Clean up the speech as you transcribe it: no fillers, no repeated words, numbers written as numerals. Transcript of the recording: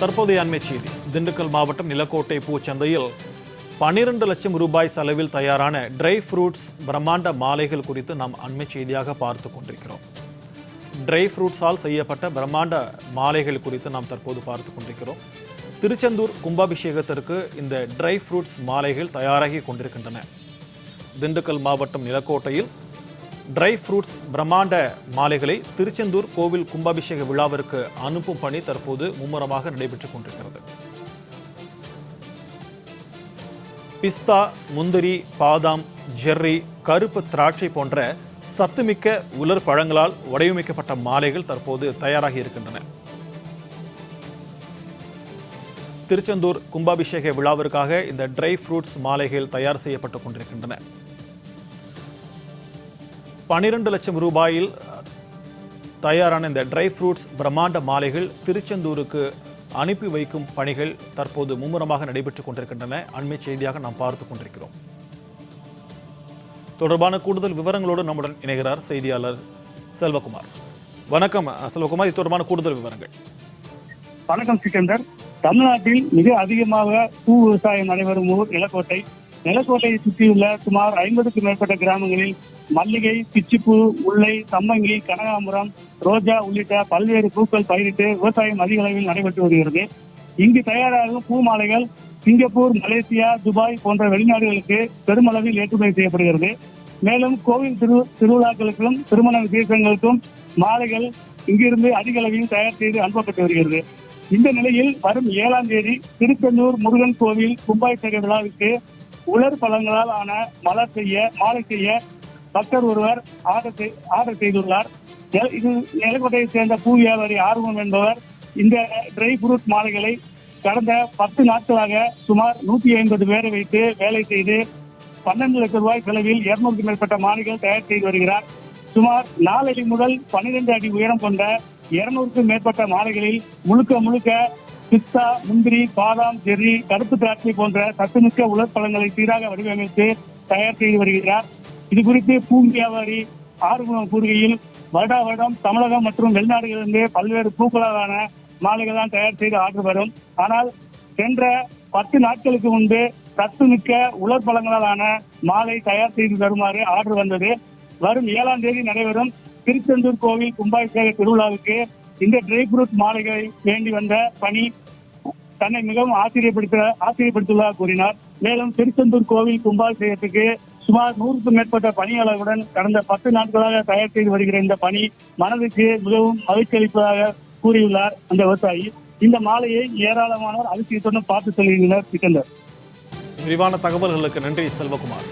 தற்போதைய அண்மை செய்தி. திண்டுக்கல் மாவட்டம் நிலக்கோட்டை பூச்சந்தையில் 12 லட்சம் ரூபாய் செலவில் தயாரான ட்ரை ஃப்ரூட்ஸ் பிரம்மாண்ட மாலைகள் குறித்து நாம் அண்மை செய்தியாக பார்த்து கொண்டிருக்கிறோம். ட்ரை ஃப்ரூட்ஸால் செய்யப்பட்ட பிரம்மாண்ட மாலைகள் குறித்து நாம் தற்போது பார்த்து கொண்டிருக்கிறோம். திருச்செந்தூர் கும்பாபிஷேகத்திற்கு இந்த ட்ரை ஃப்ரூட்ஸ் மாலைகள் தயாராகி கொண்டிருக்கின்றன. திண்டுக்கல் மாவட்டம் நிலக்கோட்டையில் ட்ரை ஃப்ரூட்ஸ் பிரம்மாண்ட மாலைகளை திருச்செந்தூர் கோவில் கும்பாபிஷேக விழாவிற்கு அனுப்பும் பணி தற்போது மும்முரமாக நடைபெற்றுக் கொண்டிருக்கிறது. பிஸ்தா, முந்திரி, பாதாம், ஜெர்ரி, கருப்பு திராட்சை போன்ற சத்துமிக்க உலர் பழங்களால் வடிவமைக்கப்பட்ட மாலைகள் தற்போது தயாராகி இருக்கின்றன. திருச்செந்தூர் கும்பாபிஷேக விழாவிற்காக இந்த ட்ரை ஃப்ரூட்ஸ் மாலைகள் தயார் செய்யப்பட்டுக் கொண்டிருக்கின்றன. 12 லட்சம் ரூபாயில் தயாரான இந்த ட்ரை ஃப்ரூட்ஸ் பிரம்மாண்ட மாலைகள் திருச்செந்தூருக்கு அனுப்பி வைக்கும் பணிகள் தற்போது மும்முரமாக நடைபெற்றுக் கொண்டிருக்கின்றன. அண்மை செய்தியாக நாம் பார்த்துக் கொண்டிருக்கிறோம். தொடர்பான கூடுதல் விவரங்களோடு நம்முடன் இணைகிறார் செய்தியாளர் செல்வகுமார். வணக்கம் செல்வகுமார், இது தொடர்பான கூடுதல் விவரங்கள். வணக்கம் சிக்கந்தர். தமிழ்நாட்டில் மிக அதிகமாக பூ விவசாயம் நடைபெறும் ஊர் நிலக்கோட்டை. நிலக்கோட்டையை சுற்றியுள்ள சுமார் 50க்கும் மேற்பட்ட கிராமங்களில் மல்லிகை, பிச்சிப்பூ, முல்லை, சம்மங்கி, கனகாம்பரம், ரோஜா உள்ளிட்ட பல்வேறு பூக்கள் பயிரிட்டு விவசாயம் அதிக அளவில் நடைபெற்று வருகிறது. இங்கு தயாராகும் பூ மாலைகள் சிங்கப்பூர், மலேசியா, துபாய் போன்ற வெளிநாடுகளுக்கு பெருமளவில் ஏற்றுமதி செய்யப்படுகிறது. மேலும் கோவில் திருவிழாக்களுக்கும் திருமண விசேஷங்களுக்கும் மாலைகள் இங்கிருந்து அதிக அளவில் தயார் செய்து அனுப்பப்பட்டு வருகிறது. இந்த நிலையில் வரும் 7ஆம் தேதி திருச்செந்தூர் முருகன் கோவில் கும்பாபிஷேக விழாவிற்கு உலர் பழங்களால் ஆன மாலை செய்ய பக்தர் ஒருவர் ஆர்டர் செய்துள்ளார். இது நிலக்கோட்டையை சேர்ந்த பூ வியாபாரி ஆர்வம் என்பவர் இந்த ட்ரை ஃப்ரூட் மாலைகளை கடந்த 10 நாட்களாக சுமார் 150 பேரை வைத்து வேலை செய்து 12 லட்சம் ரூபாய் செலவில் 200க்கும் மேற்பட்ட மாலைகள் தயார் செய்து வருகிறார். சுமார் 4 அடி முதல் 12 அடி உயரம் கொண்ட 200க்கும் மேற்பட்ட மாலைகளில் முழுக்க பிஸ்தா, முந்திரி, பாதாம், ஜெர்ரி, கருப்பு திராட்சை போன்ற சத்துமிக்க உலர் பழங்களை சீராக வடிவமைத்து தயார் செய்து வருகிறார். இது குறித்து பூ வியாபாரி ஆறுமுகம் கூறுகையில், வருடம் தமிழகம் மற்றும் வெளிநாடுகளிலிருந்து பல்வேறு பூக்களாலான மாலைகள் தான் தயார் செய்து ஆர்டர் வரும். ஆனால் சென்ற 10 நாட்களுக்கு முன்பு சத்துமிக்க உலர் பழங்களாலான மாலை தயார் செய்து தருமாறு ஆர்டர் வந்தது. வரும் 7ஆம் தேதி நடைபெறும் திருச்செந்தூர் கோவில் கும்பாபிஷேக திருவிழாவுக்கு இந்த ட்ரை ஃப்ரூட் மாலைகளை வேண்டி வந்த பணி தன்னை மிகவும் ஆச்சரியப்படுத்துவதாக கூறினார். மேலும் திருச்செந்தூர் கோவில் கும்பாபிஷேகத்துக்கு சுமார் 100க்கும் மேற்பட்ட பணியாளர்களுடன் கடந்த 10 நாட்களாக தயார் செய்து வருகிற இந்த பணி மனதுக்கு மிகவும் மகிழ்ச்சி அளிப்பதாக கூறியுள்ளார் அந்த விவசாயி. இந்த மாலையை ஏராளமானோர் அதிசயத்துடன் பார்த்து செல்கின்றனர். சிக்கந்தர், விரிவான தகவல்களுக்கு நன்றி செல்வகுமார்.